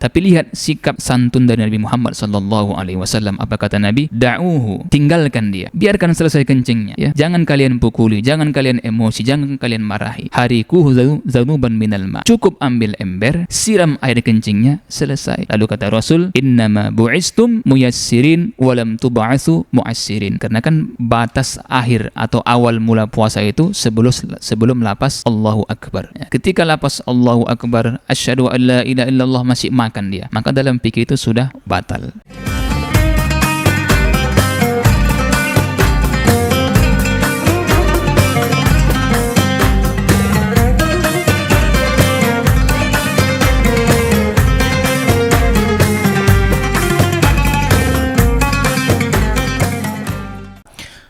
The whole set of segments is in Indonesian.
Tapi lihat sikap santun dari Nabi Muhammad sallallahu alaihi wasallam. Apa kata Nabi? Da'uhu, tinggalkan dia. Biarkan selesai kencingnya, ya. Jangan kalian pukuli, jangan kalian emosi, jangan kalian marahi. Harikuhu zanuban minal ma. Cukup ambil ember, siram air kencingnya, selesai. Lalu kata Rasul, innama bu'istum muyassirin walam tub'atsu mu'assirin. Karena kan batas akhir atau awal mula puasa itu sebelum lapas Allahu Akbar. Ya. Ketika lapas Allahu Akbar, asyhadu an la ilaha illallah, masih makan dia, maka dalam fikih itu sudah batal.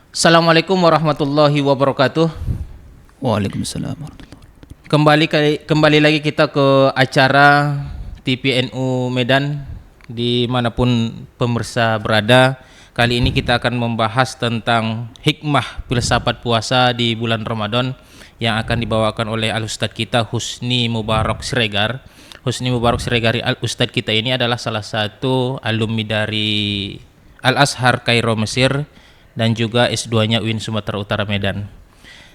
Assalamualaikum warahmatullahi wabarakatuh. Waalaikumsalam warahmatullahi wabarakatuh. Kembali lagi kita ke acara TPNU Medan dimanapun pemirsa berada. Kali ini kita akan membahas tentang hikmah filsafat puasa di bulan Ramadan yang akan dibawakan oleh Al-Ustadz kita Husni Mubarak Siregar. Husni Mubarak Siregar Al-Ustadz kita ini adalah salah satu alumni dari Al-Azhar Kairo Mesir dan juga S2-nya UIN Sumatera Utara Medan.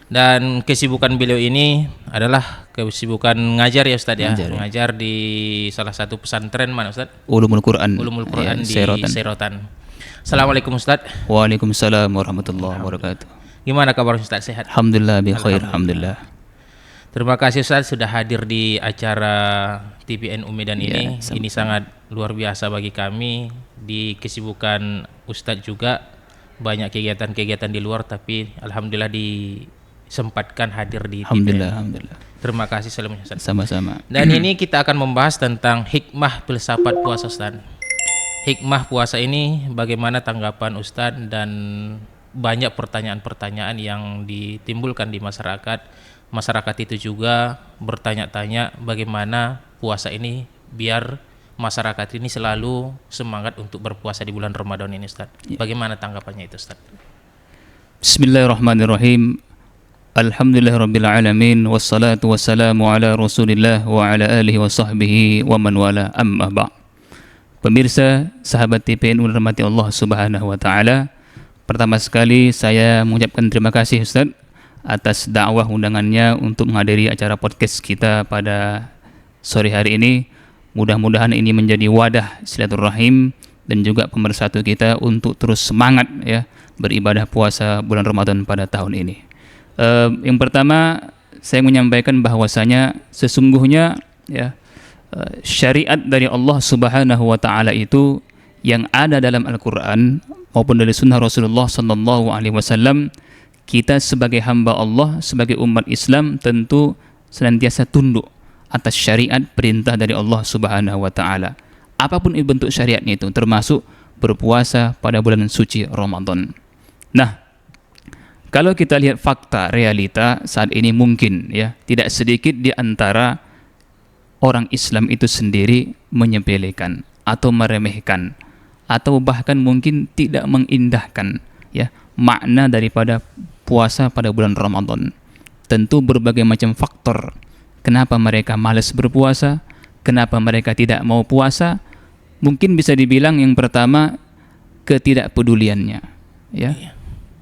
Dan kesibukan beliau ini adalah kesibukan ngajar ya Ustaz ya. Mengajar di salah satu pesantren mana Ustaz? Ulumul Quran. Ulumul Quran di Serotan. Serotan. Assalamualaikum Ustaz. Waalaikumsalam warahmatullahi wabarakatuh. Gimana kabar Ustaz, sehat? Alhamdulillah bi khair, alhamdulillah. Terima kasih Ustaz sudah hadir di acara TPNU Medan ini. Ini sangat luar biasa bagi kami. Di kesibukan Ustaz juga banyak kegiatan-kegiatan di luar, tapi alhamdulillah disempatkan hadir di TPNU. Alhamdulillah. Terima kasih selalu Ustaz. Sama-sama. Dan ini kita akan membahas tentang hikmah filsafat puasa Ustaz. Hikmah puasa ini bagaimana tanggapan Ustaz, dan banyak pertanyaan-pertanyaan yang ditimbulkan di masyarakat. Masyarakat itu juga bertanya-tanya bagaimana puasa ini biar masyarakat ini selalu semangat untuk berpuasa di bulan Ramadan ini Ustaz. Bagaimana tanggapannya itu Ustaz? Bismillahirrahmanirrahim. Alhamdulillahirabbil alamin, wassalatu wassalamu ala Rasulillah wa ala alihi wa sahbihi wa man wala, amma ba'. Pemirsa, sahabat TPNU dirahmati Allah Subhanahu wa taala. Pertama sekali saya mengucapkan terima kasih Ustaz atas dakwah undangannya untuk menghadiri acara podcast kita pada sore hari ini. Mudah-mudahan ini menjadi wadah silaturahim dan juga pemersatu kita untuk terus semangat ya beribadah puasa bulan Ramadan pada tahun ini. Yang pertama saya menyampaikan bahwasanya sesungguhnya ya syariat dari Allah Subhanahu wa taala itu yang ada dalam Al-Qur'an maupun dari sunnah Rasulullah sallallahu alaihi wasallam, kita sebagai hamba Allah, sebagai umat Islam tentu senantiasa tunduk atas syariat perintah dari Allah Subhanahu wa taala. Apapun bentuk syariatnya itu, termasuk berpuasa pada bulan suci Ramadan. Nah, kalau kita lihat fakta realita saat ini, mungkin ya tidak sedikit di antara orang Islam itu sendiri menyepelekan atau meremehkan atau bahkan mungkin tidak mengindahkan ya makna daripada puasa pada bulan Ramadan. Tentu berbagai macam faktor kenapa mereka malas berpuasa, kenapa mereka tidak mau puasa. Mungkin bisa dibilang yang pertama ketidakpeduliannya ya.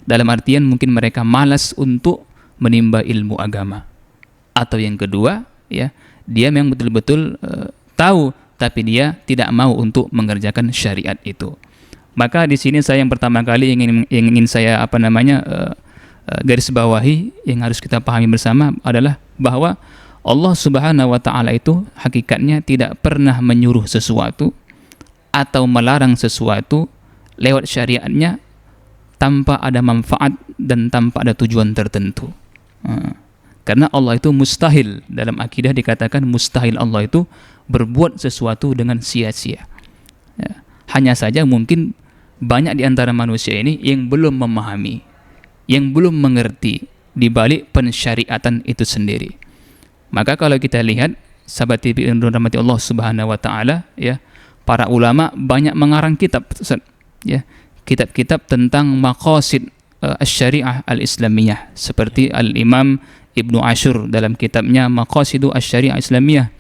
Dalam artian mungkin mereka malas untuk menimba ilmu agama. Atau yang kedua ya, dia memang betul-betul tahu tapi dia tidak mau untuk mengerjakan syariat itu. Maka di sini saya yang pertama kali ingin saya garis bawahi, yang harus kita pahami bersama adalah bahwa Allah Subhanahu wa taala itu hakikatnya tidak pernah menyuruh sesuatu atau melarang sesuatu lewat syariatnya tanpa ada manfaat dan tanpa ada tujuan tertentu. Karena Allah itu mustahil, dalam akidah dikatakan mustahil Allah itu berbuat sesuatu dengan sia-sia. Ya. Hanya saja mungkin banyak di antara manusia ini yang belum memahami, yang belum mengerti di balik pensyariatan itu sendiri. Maka kalau kita lihat sahabat TPNU dirahmati Allah Subhanahu wa taala ya, para ulama banyak mengarang kitab ya, kitab-kitab tentang maqasid asy-syariah al-islamiyah, seperti Al-Imam Ibnu Ashur dalam kitabnya Maqasidu asy-syariah islamiyah,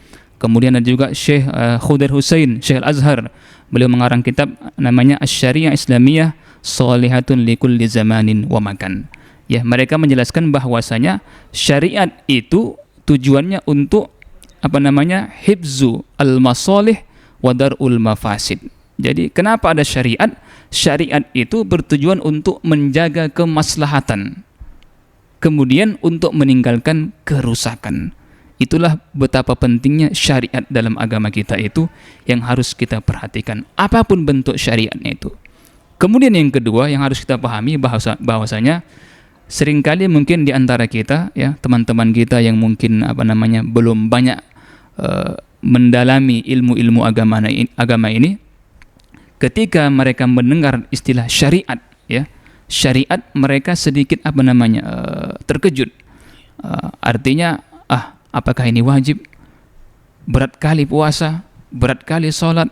Kemudian ada juga Syekh Khudair Husain, Syekh Al-Azhar. Beliau mengarang kitab namanya Asy-Syariah Islamiyah Shalihatun likulli zamanin wa makan. Ya, mereka menjelaskan bahwasanya syariat itu tujuannya untuk hifzu al-masalih wa dar'ul mafasid. Jadi kenapa ada syariat? Syariat itu bertujuan untuk menjaga kemaslahatan, kemudian untuk meninggalkan kerusakan. Itulah betapa pentingnya syariat dalam agama kita itu yang harus kita perhatikan, apapun bentuk syariatnya itu. Kemudian yang kedua yang harus kita pahami bahwasanya seringkali mungkin di antara kita, ya, teman-teman kita yang mungkin belum banyak mendalami ilmu-ilmu agama ini, ketika mereka mendengar istilah syariat, ya, syariat, mereka sedikit terkejut. Artinya, apakah ini wajib? Berat kali puasa, berat kali sholat,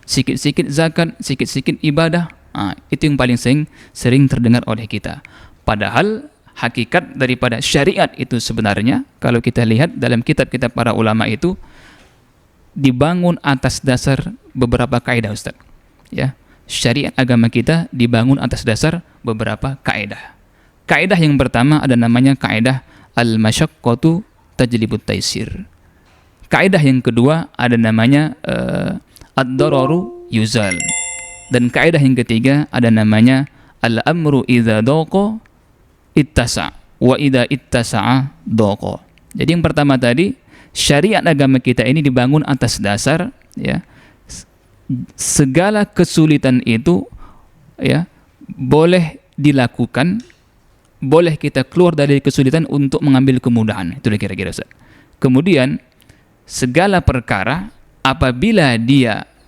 sikit-sikit zakat, sikit-sikit ibadah. Itu yang paling sering terdengar oleh kita. Padahal hakikat daripada syariat itu sebenarnya, kalau kita lihat dalam kitab-kitab para ulama itu, dibangun atas dasar beberapa kaidah, Ustaz. Ya, syariat agama kita dibangun atas dasar beberapa kaidah. Kaidah yang pertama ada namanya kaidah al-masyaqqatu tajlibut taisir. Kaidah yang kedua ada namanya ad-dararu yuzal. Dan kaidah yang ketiga ada namanya al-amru idza daqa ittasa wa idza ittasa'a daqa. Jadi yang pertama tadi, syariat agama kita ini dibangun atas dasar, ya, segala kesulitan itu, ya, boleh dilakukan, boleh kita keluar dari kesulitan untuk mengambil kemudahan. Itu kira-kira, Ustaz. Kemudian segala perkara apabila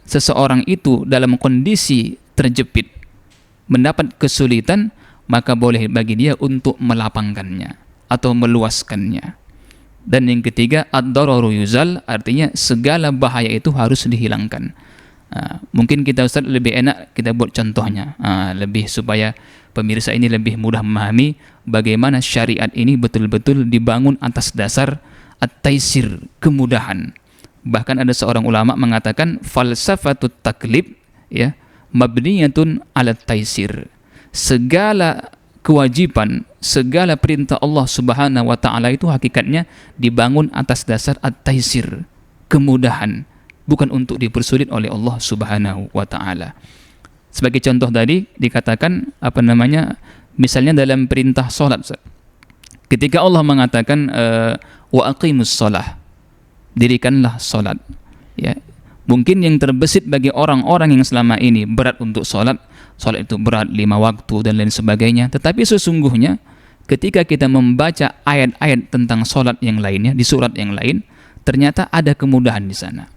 seseorang itu dalam kondisi terjepit, mendapat kesulitan, maka boleh bagi dia untuk melapangkannya atau meluaskannya. Dan yang ketiga, ad-dararu yuzal, artinya segala bahaya itu harus dihilangkan. Mungkin kita, Ustaz, lebih enak kita buat contohnya, lebih supaya pemirsa ini lebih mudah memahami bagaimana syariat ini betul-betul dibangun atas dasar at-taisir, kemudahan. Bahkan ada seorang ulama mengatakan falsafatut taklib, ya, mabniyatun ala taisir. Segala kewajiban, segala perintah Allah Subhanahu wa taala itu hakikatnya dibangun atas dasar at-taisir, kemudahan, bukan untuk dipersulit oleh Allah Subhanahu wa taala. Sebagai contoh tadi dikatakan misalnya dalam perintah salat, ketika Allah mengatakan wa aqimus shalah, dirikanlah salat, ya. Mungkin yang terbesit bagi orang-orang yang selama ini berat untuk salat itu berat 5 waktu dan lain sebagainya. Tetapi sesungguhnya ketika kita membaca ayat-ayat tentang salat yang lainnya di surat yang lain, ternyata ada kemudahan di sana.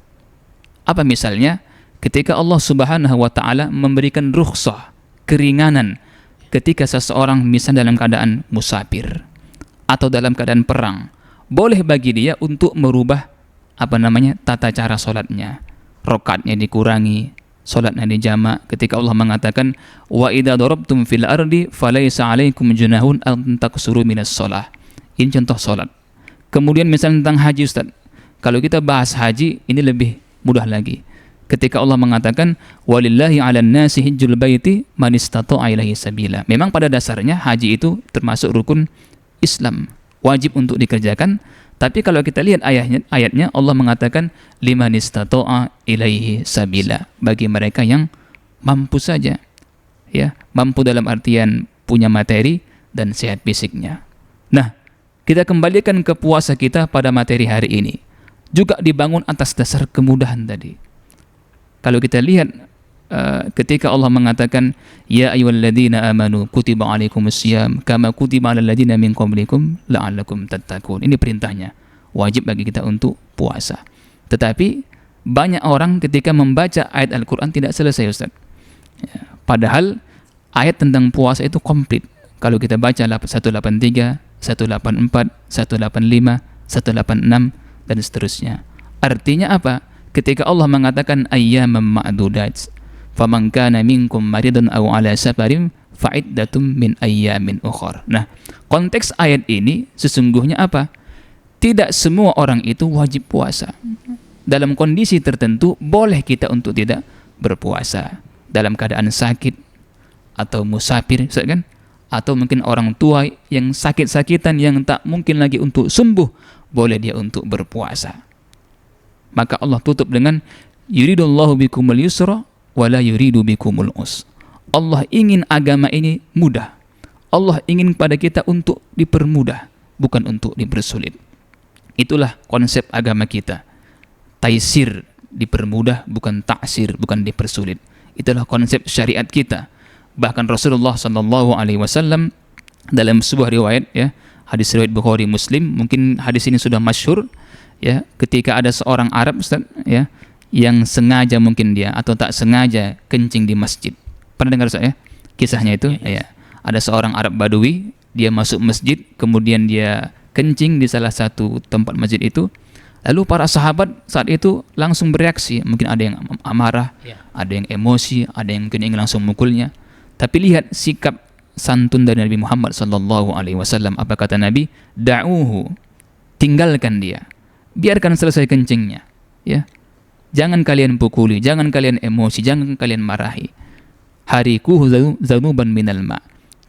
Apa misalnya? Ketika Allah Subhanahu wa taala memberikan rukhsah, keringanan ketika seseorang misalnya dalam keadaan musafir atau dalam keadaan perang, boleh bagi dia untuk merubah tata cara salatnya. Rakaatnya dikurangi, salatnya dijamak. Ketika Allah mengatakan wa idza darabtum fil ardi falaysa 'alaikum junahun an taqsuru minas shalah. Ini contoh salat. Kemudian misalnya tentang haji, Ustaz. Kalau kita bahas haji, ini lebih mudah lagi. Ketika Allah mengatakan walillahi 'alan nasi hajjul baiti man istata'a ilaihi sabila. Memang pada dasarnya haji itu termasuk rukun Islam, wajib untuk dikerjakan. Tapi kalau kita lihat ayatnya Allah mengatakan liman istata'a ilaihi sabila, bagi mereka yang mampu saja, ya, mampu dalam artian punya materi dan sehat fisiknya. Nah, kita kembalikan ke puasa kita pada materi hari ini, juga dibangun atas dasar kemudahan tadi. Kalau kita lihat ketika Allah mengatakan ya ayyuhalladzina amanu kutiba alaikumusiyam kama kutiba alal ladzina min qablikum la'allakum tattaqun. Ini perintahnya, wajib bagi kita untuk puasa. Tetapi banyak orang ketika membaca ayat Al-Qur'an tidak selesai, Ustaz. Ya, padahal ayat tentang puasa itu komplit. Kalau kita baca 183, 184, 185, 186 dan seterusnya. Artinya apa? Ketika Allah mengatakan ayyaman ma'dudat, faman kana minkum maridan aw ala safarin fa'iddatum min ayyamin ukhra. Nah, konteks ayat ini sesungguhnya apa? Tidak semua orang itu wajib puasa. dalam kondisi tertentu boleh kita untuk tidak berpuasa. Dalam keadaan sakit atau musafir, Ustaz kan? Atau mungkin orang tua yang sakit-sakitan yang tak mungkin lagi untuk sembuh, boleh dia untuk berpuasa. Maka Allah tutup dengan yuridullahu bikumul yusra wala yuridu bikumul us. Allah ingin agama ini mudah. Allah ingin pada kita untuk dipermudah, bukan untuk dipersulit. Itulah konsep agama kita. Taisir, dipermudah, bukan taksir, bukan dipersulit. Itulah konsep syariat kita. Bahkan Rasulullah sallallahu alaihi wasallam dalam sebuah riwayat, ya, hadis riwayat Bukhari Muslim, mungkin hadis ini sudah masyhur, ya, ketika ada seorang Arab, Ustaz, ya, yang sengaja mungkin dia atau tak sengaja kencing di masjid. Pernah dengar, Ustaz, ya, kisahnya itu? Ya. Ada seorang Arab Badui, dia masuk masjid, kemudian dia kencing di salah satu tempat masjid itu. Lalu para sahabat saat itu langsung bereaksi. Mungkin ada yang amarah, ada yang emosi, ada yang mungkin ingin langsung mukulnya. Tapi lihat sikap santun dari Nabi Muhammad sallallahu alaihi wasallam. Apa kata Nabi? Da'uhu, tinggalkan dia, biarkan selesai kencingnya, ya. Jangan kalian pukuli, jangan kalian emosi, jangan kalian marahi. Harikuhu zanuban minal ma.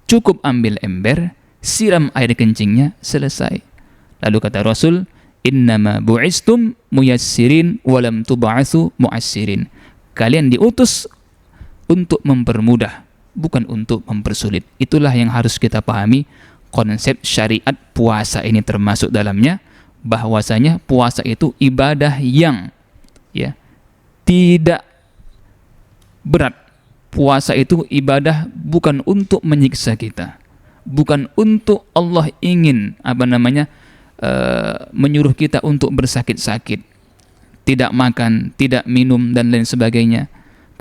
Cukup ambil ember, siram air kencingnya, selesai. Lalu kata Rasul, innama bu'istum muyassirin walam tub'atsu mu'assirin. Kalian diutus untuk mempermudah, bukan untuk mempersulit. Itulah yang harus kita pahami. Konsep syariat puasa ini termasuk dalamnya, bahwasanya puasa itu ibadah yang, ya, tidak berat. Puasa itu ibadah bukan untuk menyiksa kita, bukan untuk Allah ingin menyuruh kita untuk bersakit-sakit, tidak makan, tidak minum dan lain sebagainya.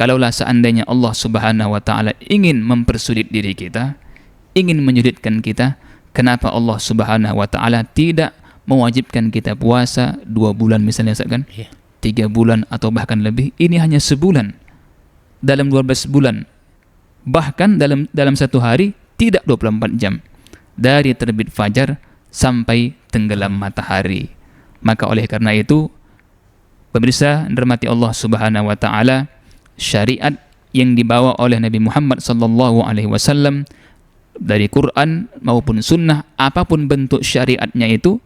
Kalaulah seandainya Allah Subhanahu wa taala ingin mempersulit diri kita, ingin menyulitkan kita, kenapa Allah Subhanahu wa taala tidak mewajibkan kita puasa 2 bulan misalnya, kan? 3 bulan atau bahkan lebih. Ini hanya sebulan. Dalam 12 bulan, bahkan dalam satu hari tidak 24 jam, dari terbit fajar sampai tenggelam matahari. Maka oleh karena itu, pemirsa dirahmati Allah Subhanahu wa taala, syariat yang dibawa oleh Nabi Muhammad sallallahu alaihi wasallam dari Quran maupun sunnah, apapun bentuk syariatnya itu,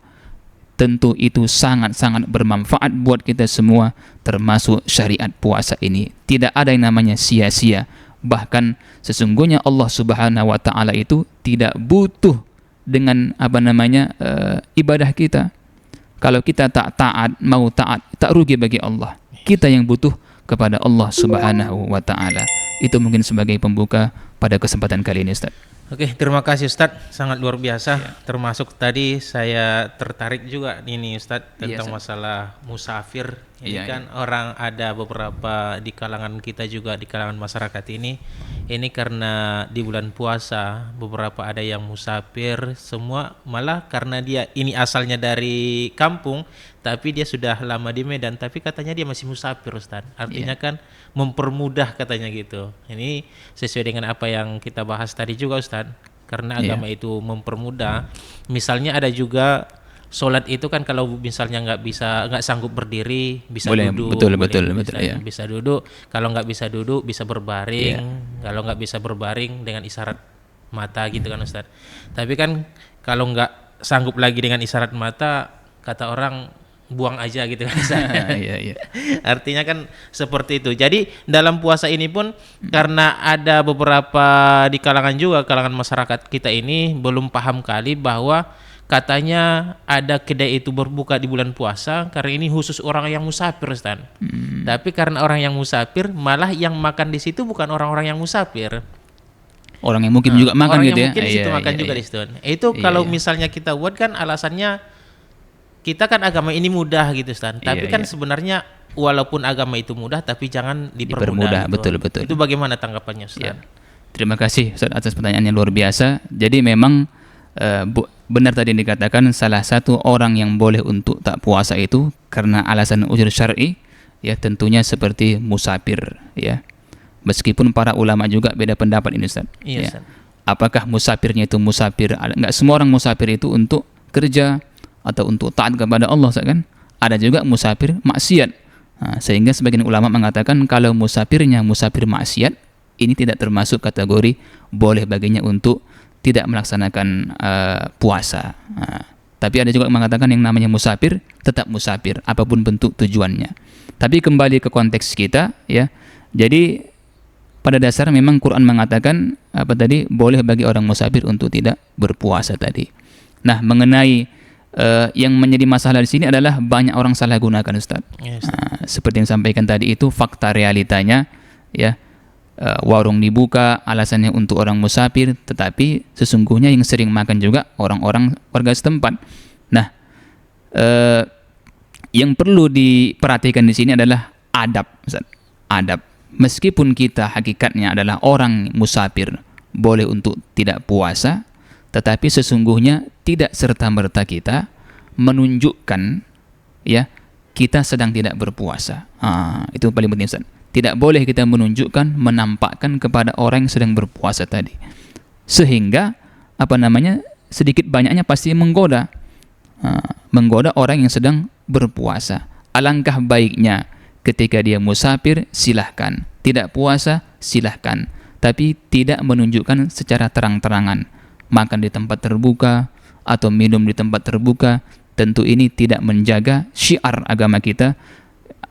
tentu itu sangat-sangat bermanfaat buat kita semua, termasuk syariat puasa ini. Tidak ada yang namanya sia-sia. Bahkan sesungguhnya Allah Subhanahu wa taala itu tidak butuh dengan ibadah kita. Kalau kita tak taat, mau taat, tak rugi bagi Allah. Kita yang butuh kepada Allah Subhanahu wa taala. Itu mungkin sebagai pembuka pada kesempatan kali ini, Ustaz. Oke, terima kasih Ustadz, sangat luar biasa. Termasuk tadi saya tertarik juga ini Ustadz tentang masalah musafir. Ini kan orang, ada beberapa di kalangan kita juga, di kalangan masyarakat ini karena di bulan puasa beberapa ada yang musafir semua, malah karena dia ini asalnya dari kampung tapi dia sudah lama di Medan, tapi katanya dia masih musafir, Ustadz. Artinya kan mempermudah katanya gitu. Ini sesuai dengan apa yang kita bahas tadi juga, Ustadz. Karena agama itu mempermudah. Misalnya ada juga sholat itu kan kalau misalnya nggak sanggup berdiri, bisa boleh, duduk. Betul. Bisa duduk. Kalau nggak bisa duduk, bisa berbaring. Kalau nggak bisa berbaring dengan isyarat mata gitu kan, Ustadz. Tapi kan kalau nggak sanggup lagi dengan isyarat mata, kata orang buang aja gitu kan. Artinya kan seperti itu. Jadi dalam puasa ini pun karena ada beberapa di kalangan masyarakat kita ini belum paham kali bahwa katanya ada kedai itu berbuka di bulan puasa karena ini khusus orang yang musafir, Ustaz. Tapi karena orang yang musafir, malah yang makan di situ bukan orang-orang yang musafir. Orang yang mungkin juga makan gitu ya. Orang yang mungkin di situ makan juga di situ. Itu kalau misalnya kita buat kan alasannya kita kan agama ini mudah gitu, Ustaz. Tapi kan sebenarnya walaupun agama itu mudah tapi jangan dipermudah. Gitu. Betul. Itu bagaimana tanggapannya, Ustaz? Terima kasih, Ustaz, atas pertanyaan yang luar biasa. Jadi memang benar tadi yang dikatakan, salah satu orang yang boleh untuk tak puasa itu karena alasan uzur syar'i, ya tentunya seperti musafir, ya. Meskipun para ulama juga beda pendapat ini, Ustaz. Iya, Ustaz. Apakah musafirnya itu musafir? Enggak semua orang musafir itu untuk kerja atau untuk taat kepada Allah, kan? ada juga musafir maksiat. Sehingga sebagian ulama mengatakan kalau musafirnya musafir maksiat, ini tidak termasuk kategori boleh baginya untuk tidak melaksanakan puasa. Tapi ada juga yang mengatakan yang namanya musafir tetap musafir apapun bentuk tujuannya. Tapi kembali ke konteks kita, ya. Jadi pada dasar memang Quran mengatakan boleh bagi orang musafir untuk tidak berpuasa tadi. Nah, mengenai yang menjadi masalah di sini adalah banyak orang salah gunakan, Ustaz. Yes. Seperti yang sampaikan tadi itu fakta realitanya, ya. Warung dibuka alasannya untuk orang musafir, tetapi sesungguhnya yang sering makan juga orang-orang warga setempat. Nah, yang perlu diperhatikan di sini adalah adab, Ustaz. Adab. Meskipun kita hakikatnya adalah orang musafir, boleh untuk tidak puasa, tetapi sesungguhnya tidak serta-merta kita menunjukkan, ya, kita sedang tidak berpuasa. Itu paling penting, Ustaz. Tidak boleh kita menunjukkan, menampakkan kepada orang yang sedang berpuasa tadi. Sehingga sedikit banyaknya pasti menggoda orang yang sedang berpuasa. Alangkah baiknya ketika dia musafir, silahkan. Tidak puasa, silahkan. Tapi tidak menunjukkan secara terang-terangan. Makan di tempat terbuka atau minum di tempat terbuka, tentu ini tidak menjaga syiar agama kita.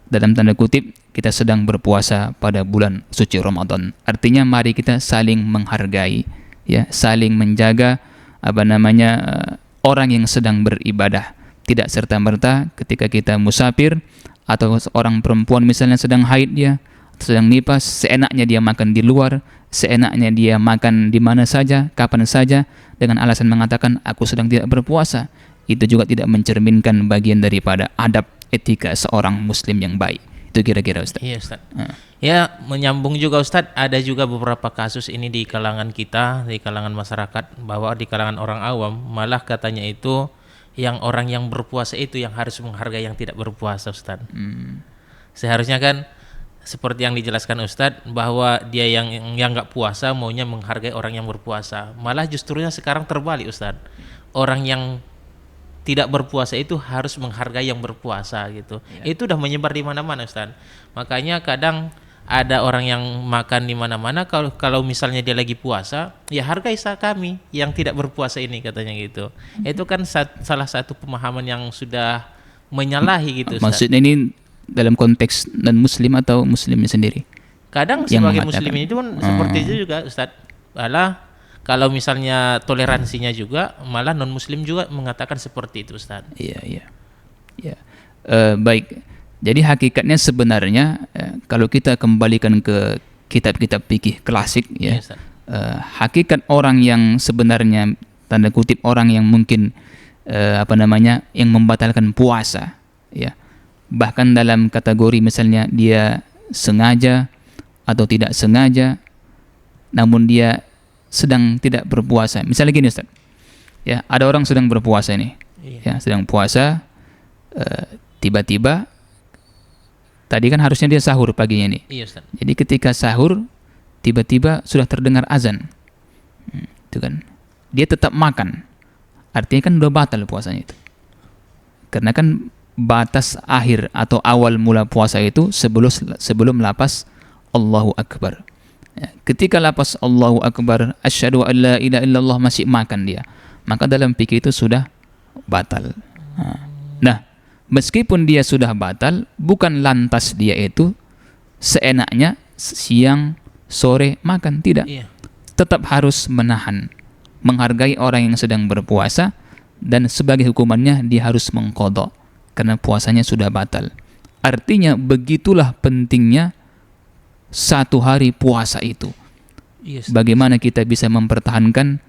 Dalam tanda kutip, kita sedang berpuasa pada bulan suci Ramadan. Artinya mari kita saling menghargai, ya, saling menjaga orang yang sedang beribadah. Tidak serta-merta ketika kita musafir atau seorang perempuan misalnya sedang haid, dia sedang nifas, seenaknya dia makan di luar, seenaknya dia makan di mana saja, kapan saja, dengan alasan mengatakan aku sedang tidak berpuasa. Itu juga tidak mencerminkan bagian daripada adab etika seorang muslim yang baik. Itu kira-kira, Ustaz. Iya, Ustaz. Ya, menyambung juga, Ustaz, ada juga beberapa kasus ini di kalangan kita, di kalangan masyarakat, bahwa di kalangan orang awam malah katanya itu yang orang yang berpuasa itu yang harus menghargai yang tidak berpuasa, Ustaz. Seharusnya kan seperti yang dijelaskan Ustaz, bahwa dia yang nggak puasa maunya menghargai orang yang berpuasa. Malah justrunya sekarang terbalik, Ustaz. Orang yang tidak berpuasa itu harus menghargai yang berpuasa gitu. Ya. Itu udah menyebar di mana-mana, Ustaz. Makanya kadang ada orang yang makan di mana-mana, kalau misalnya dia lagi puasa, ya hargai kami yang tidak berpuasa ini, katanya gitu. Itu kan salah satu pemahaman yang sudah menyalahi gitu, Ustaz. Maksudnya ini dalam konteks non muslim atau muslimnya sendiri? Kadang sebagai muslim itu pun seperti itu juga, Ustaz. Malah kalau misalnya toleransinya juga, malah non muslim juga mengatakan seperti itu, Ustaz. Iya. Baik. Jadi hakikatnya sebenarnya kalau kita kembalikan ke kitab-kitab fikih klasik, ya, hakikat orang yang sebenarnya tanda kutip orang yang mungkin yang membatalkan puasa, ya, bahkan dalam kategori misalnya dia sengaja atau tidak sengaja, namun dia sedang tidak berpuasa. Misalnya gini, Ustaz, ya, ada orang sedang berpuasa ini, ya, sedang puasa, tiba-tiba tadi kan harusnya dia sahur paginya nih. Iya, Ustaz. Jadi ketika sahur tiba-tiba sudah terdengar azan, itu kan dia tetap makan, artinya kan udah batal puasanya itu. Karena kan batas akhir atau awal mula puasa itu sebelum lapas Allahu Akbar. Ya, ketika lapas Allahu Akbar, asyhadu an la ilaha illallah, masih makan dia, maka dalam fikih itu sudah batal. Nah, meskipun dia sudah batal, bukan lantas dia itu seenaknya siang sore makan, tidak. Tetap harus menahan, menghargai orang yang sedang berpuasa, dan sebagai hukumannya dia harus mengqadha karena puasanya sudah batal. Artinya begitulah pentingnya satu hari puasa itu. Bagaimana kita bisa mempertahankan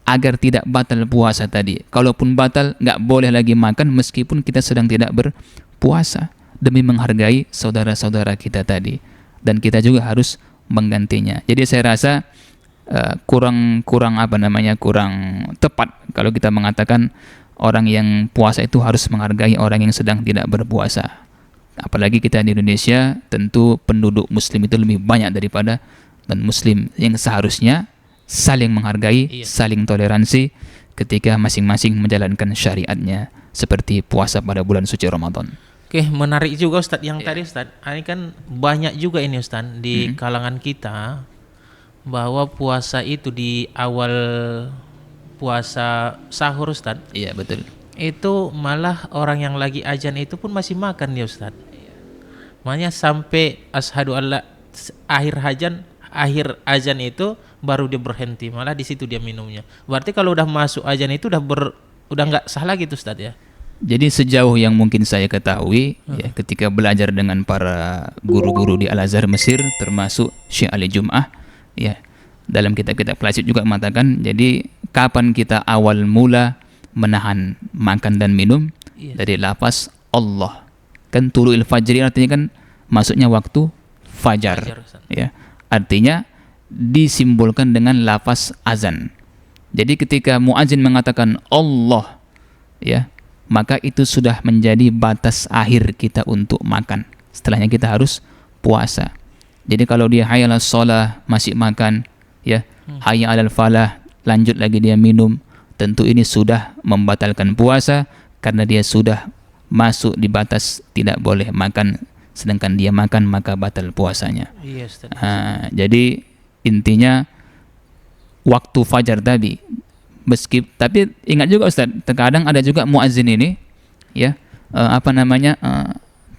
agar tidak batal puasa tadi. Kalaupun batal, nggak boleh lagi makan meskipun kita sedang tidak berpuasa, demi menghargai saudara-saudara kita tadi. Dan kita juga harus menggantinya. Jadi saya rasa kurang tepat kalau kita mengatakan orang yang puasa itu harus menghargai orang yang sedang tidak berpuasa. Apalagi kita di Indonesia, tentu penduduk muslim itu lebih banyak daripada non-muslim, yang seharusnya saling menghargai, saling toleransi ketika masing-masing menjalankan syariatnya. seperti puasa pada bulan suci Ramadan. Oke, menarik juga Ustadz yang tadi Ustadz. Ini kan banyak juga ini Ustadz di kalangan kita bahwa puasa itu di awal puasa sahur Ustadz. Iya, betul. Itu malah orang yang lagi azan itu pun masih makan ya Ustadz. Makanya sampai asyhadu alla akhir azan itu baru dia berhenti, malah di situ dia minumnya. Berarti kalau udah masuk azan itu udah nggak sah lagi tuh Ustadz ya. Jadi sejauh yang mungkin saya ketahui ya, ketika belajar dengan para guru-guru di Al-Azhar Mesir termasuk Syekh Ali Jum'ah ya, dalam kitab-kitab klasik juga mengatakan, jadi kapan kita awal mula menahan makan dan minum dari lafaz Allah. Kan tulu'il fajri artinya kan masuknya waktu fajar ya. Artinya disimbolkan dengan lafaz azan. Jadi ketika muazin mengatakan Allah ya, maka itu sudah menjadi batas akhir kita untuk makan. Setelahnya kita harus puasa. Jadi kalau dia hayya 'alas shalah masih makan ya, hayya 'alal falah lanjut lagi dia minum, tentu ini sudah membatalkan puasa karena dia sudah masuk di batas tidak boleh makan, sedangkan dia makan maka batal puasanya. Yes, jadi intinya waktu fajar tadi, tapi ingat juga Ustaz, terkadang ada juga muazin ini ya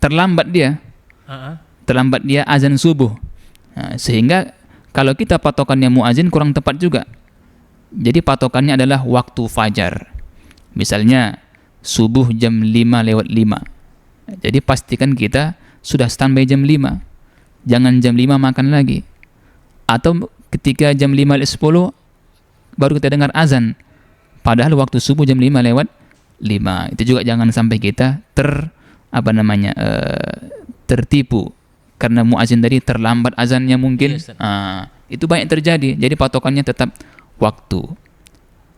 terlambat dia azan subuh. Sehingga kalau kita patokannya muazin kurang tepat juga. Jadi patokannya adalah waktu fajar. Misalnya subuh jam 5:05. Jadi pastikan kita sudah standby jam 5. Jangan jam 5 makan lagi. Atau ketika jam 5:10 baru kita dengar azan. Padahal waktu subuh jam 5:05. Itu juga jangan sampai kita tertipu karena muazin tadi terlambat azannya mungkin. Itu banyak terjadi. Jadi patokannya tetap waktu.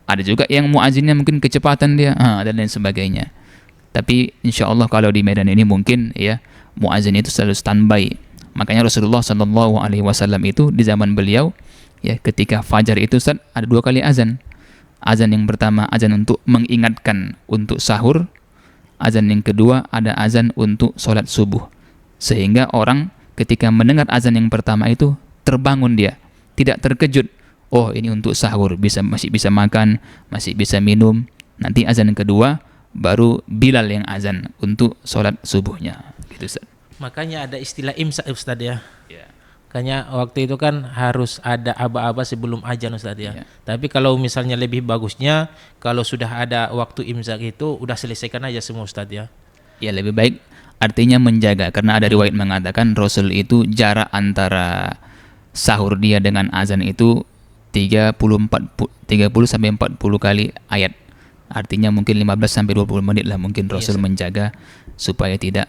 Ada juga yang muazinnya mungkin kecepatan dia dan lain sebagainya. Tapi insya Allah kalau di Medan ini mungkin ya muazin itu selalu standby. Makanya Rasulullah SAW itu di zaman beliau ya, ketika fajar itu Ustaz, ada 2 kali azan. Azan yang pertama azan untuk mengingatkan untuk sahur. Azan yang kedua ada azan untuk sholat subuh. Sehingga orang ketika mendengar azan yang pertama itu terbangun dia, tidak terkejut. Oh, ini untuk sahur, masih bisa makan, masih bisa minum. Nanti azan yang kedua baru Bilal yang azan untuk sholat subuhnya. Gitu Ustaz. Makanya ada istilah imsak Ustaz ya. Ya. Makanya waktu itu kan harus ada aba-aba sebelum azan Ustaz ya. Tapi kalau misalnya lebih bagusnya kalau sudah ada waktu imsak itu udah selesaikan aja semua Ustaz ya. Ya, lebih baik artinya menjaga, karena ada riwayat mengatakan Rasul itu jarak antara sahur dia dengan azan itu 30 sampai 40 kali ayat. Artinya mungkin 15 sampai 20 menit lah mungkin Rasul menjaga supaya tidak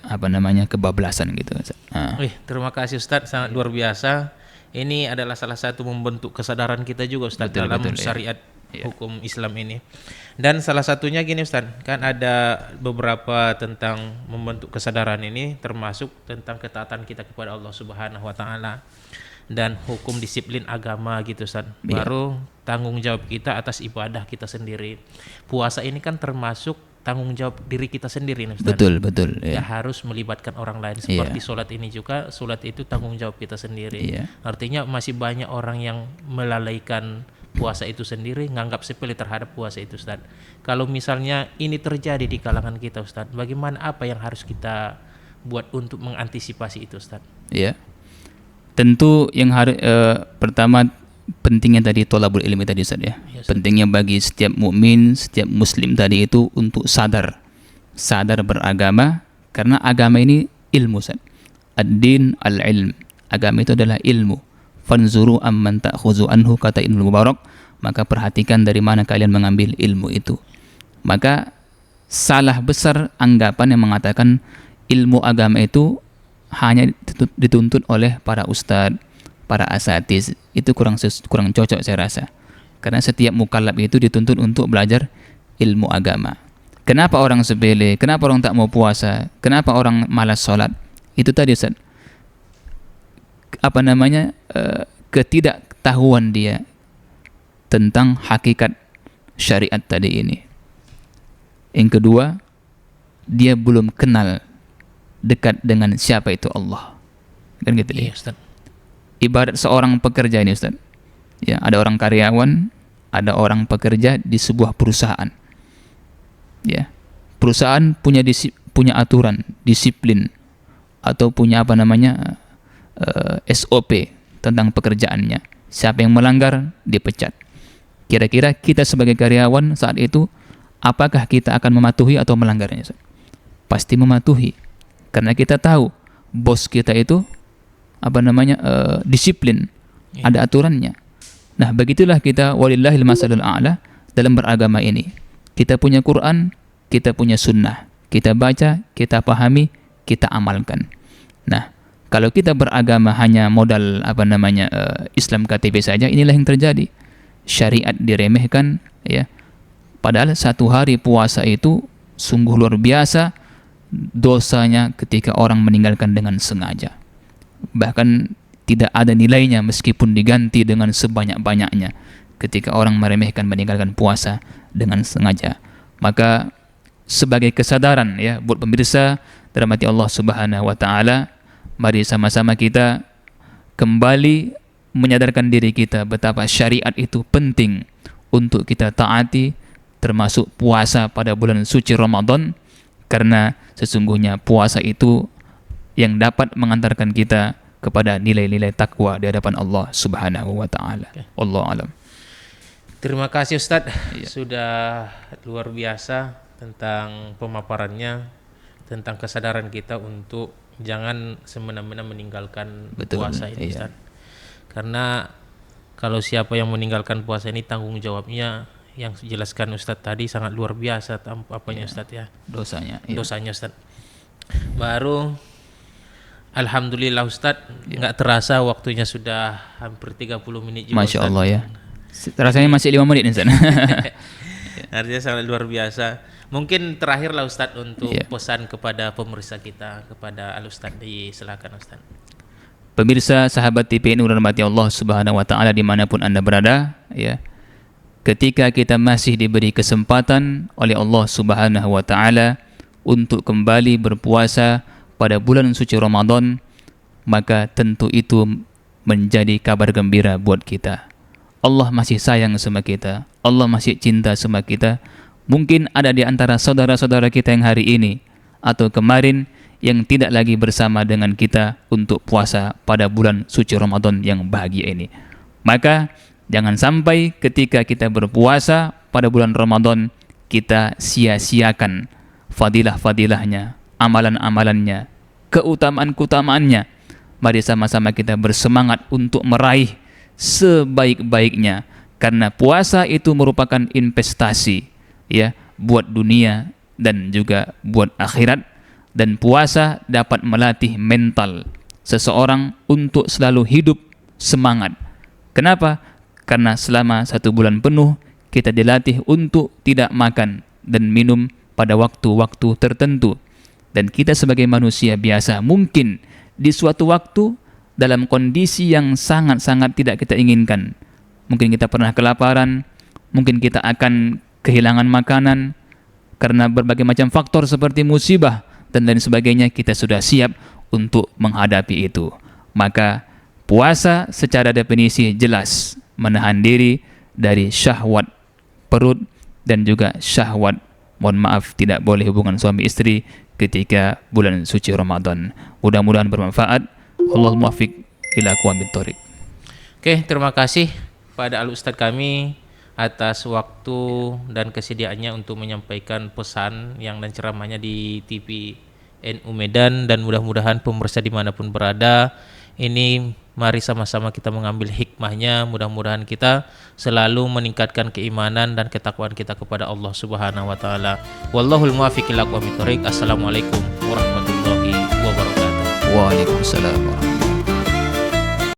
kebablasan gitu. Terima kasih Ustaz, sangat luar biasa. Ini adalah salah satu membentuk kesadaran kita juga Ustaz dalam syariat hukum Islam ini. Dan salah satunya gini Ustaz, kan ada beberapa tentang membentuk kesadaran ini, termasuk tentang ketaatan kita kepada Allah Subhanahu wa taala dan hukum disiplin agama gitu Ustaz. Baru tanggung jawab kita atas ibadah kita sendiri. Puasa ini kan termasuk tanggung jawab diri kita sendiri nih Ustaz. Betul. Ya harus melibatkan orang lain seperti sholat ini juga, sholat itu tanggung jawab kita sendiri. Artinya masih banyak orang yang melalaikan puasa itu sendiri, nganggap sepele terhadap puasa itu Ustaz. Kalau misalnya ini terjadi di kalangan kita Ustaz, bagaimana, apa yang harus kita buat untuk mengantisipasi itu Ustaz? Ya. Tentu yang harus pertama pentingnya tadi thalabul ilmi tadi Ustaz ya. Pentingnya bagi setiap mukmin, setiap muslim tadi itu untuk sadar beragama, karena agama ini ilmu Ustaz. Ad-din al-ilm. Agama itu adalah ilmu. Fanzuru amman ta'khuzu anhu, kata Ibnu Mubarak, maka perhatikan dari mana kalian mengambil ilmu itu. Maka salah besar anggapan yang mengatakan ilmu agama itu hanya dituntut oleh para ustadz, para asatiz. Itu kurang cocok saya rasa. Karena setiap mukallaf itu dituntut untuk belajar ilmu agama. Kenapa orang sepele? Kenapa orang tak mau puasa? Kenapa orang malas sholat? Itu tadi Ustaz. Ketidaktahuan dia tentang hakikat syariat tadi ini. Yang kedua, dia belum kenal dekat dengan siapa itu Allah. Kan gitu Iya ya. Ustaz. Ibarat seorang pekerja ini Ustaz. Ya, ada orang karyawan, ada orang pekerja di sebuah perusahaan. Ya. Perusahaan punya punya aturan, disiplin, atau punya SOP tentang pekerjaannya. Siapa yang melanggar dipecat. Kira-kira kita sebagai karyawan saat itu, apakah kita akan mematuhi atau melanggarnya Ustaz? Pasti mematuhi, karena kita tahu bos kita itu disiplin, ada aturannya. Nah, begitulah kita, walillahil masalul a'la, dalam beragama ini. Kita punya Quran, kita punya sunnah, kita baca, kita pahami, kita amalkan. Nah, kalau kita beragama hanya modal Islam KTP saja, inilah yang terjadi. Syariat diremehkan, ya. Padahal satu hari puasa itu sungguh luar biasa dosanya ketika orang meninggalkan dengan sengaja. Bahkan tidak ada nilainya meskipun diganti dengan sebanyak-banyaknya ketika orang meremehkan meninggalkan puasa dengan sengaja. Maka sebagai kesadaran ya buat pemirsa dirahmati Allah Subhanahu wa taala, mari sama-sama kita kembali menyadarkan diri kita betapa syariat itu penting untuk kita taati, termasuk puasa pada bulan suci Ramadan, karena sesungguhnya puasa itu yang dapat mengantarkan kita kepada nilai-nilai takwa di hadapan Allah Subhanahu wa taala. Wallahu alam. Terima kasih Ustadz, sudah luar biasa tentang pemaparannya, tentang kesadaran kita untuk jangan semena-mena meninggalkan puasa ini Ustadz. Karena kalau siapa yang meninggalkan puasa ini, tanggung jawabnya yang dijelaskan Ustadz tadi sangat luar biasa Ustadz ya. Dosanya Ustadz. Baru alhamdulillah Ustadz, nggak terasa waktunya sudah hampir 30 menit juga. Masya Ustadz. Allah ya. Rasanya masih 5 menit Ustaz. Artinya sangat luar biasa. Mungkin terakhirlah Ustadz untuk pesan kepada pemirsa kita, kepada Al Ustadz, silakan Ustadz. Pemirsa sahabat TPNU rahmati Allah Subhanahu wa taala dimanapun Anda berada, ya. Ketika kita masih diberi kesempatan oleh Allah Subhanahu wa taala untuk kembali berpuasa pada bulan suci Ramadan, maka tentu itu menjadi kabar gembira buat kita. Allah masih sayang sama kita, Allah masih cinta sama kita. Mungkin ada di antara saudara-saudara kita yang hari ini atau kemarin yang tidak lagi bersama dengan kita untuk puasa pada bulan suci Ramadan yang bahagia ini. Maka jangan sampai ketika kita berpuasa pada bulan Ramadan kita sia-siakan fadilah-fadilahnya, amalan-amalannya, keutamaan-keutamaannya. Mari sama-sama kita bersemangat untuk meraih sebaik-baiknya, karena puasa itu merupakan investasi ya buat dunia dan juga buat akhirat, dan puasa dapat melatih mental seseorang untuk selalu hidup semangat. Kenapa? Karena selama 1 bulan penuh kita dilatih untuk tidak makan dan minum pada waktu-waktu tertentu, dan kita sebagai manusia biasa mungkin di suatu waktu dalam kondisi yang sangat-sangat tidak kita inginkan. Mungkin kita pernah kelaparan, mungkin kita akan kehilangan makanan karena berbagai macam faktor seperti musibah dan lain sebagainya. Kita sudah siap untuk menghadapi itu. Maka puasa secara definisi jelas menahan diri dari syahwat perut dan juga syahwat, mohon maaf, tidak boleh hubungan suami istri ketika bulan suci Ramadan. Mudah-mudahan bermanfaat. Allahumma muwaffiq ila aqwamit thoriq. Oke, terima kasih pada Al Ustadz kami atas waktu dan kesediaannya untuk menyampaikan pesan yang dan ceramahnya di TV NU Medan, dan mudah-mudahan pemirsa dimanapun berada ini mari sama-sama kita mengambil hikmahnya. Mudah-mudahan kita selalu meningkatkan keimanan dan ketakwaan kita kepada Allah Subhanahu wa taala. Wallahul muwaffiq ila aqwamit thoriq. Assalamualaikum warahmatullahi wabarakatuh. Waalaikumsalam warahmatullahi wabarakatuh.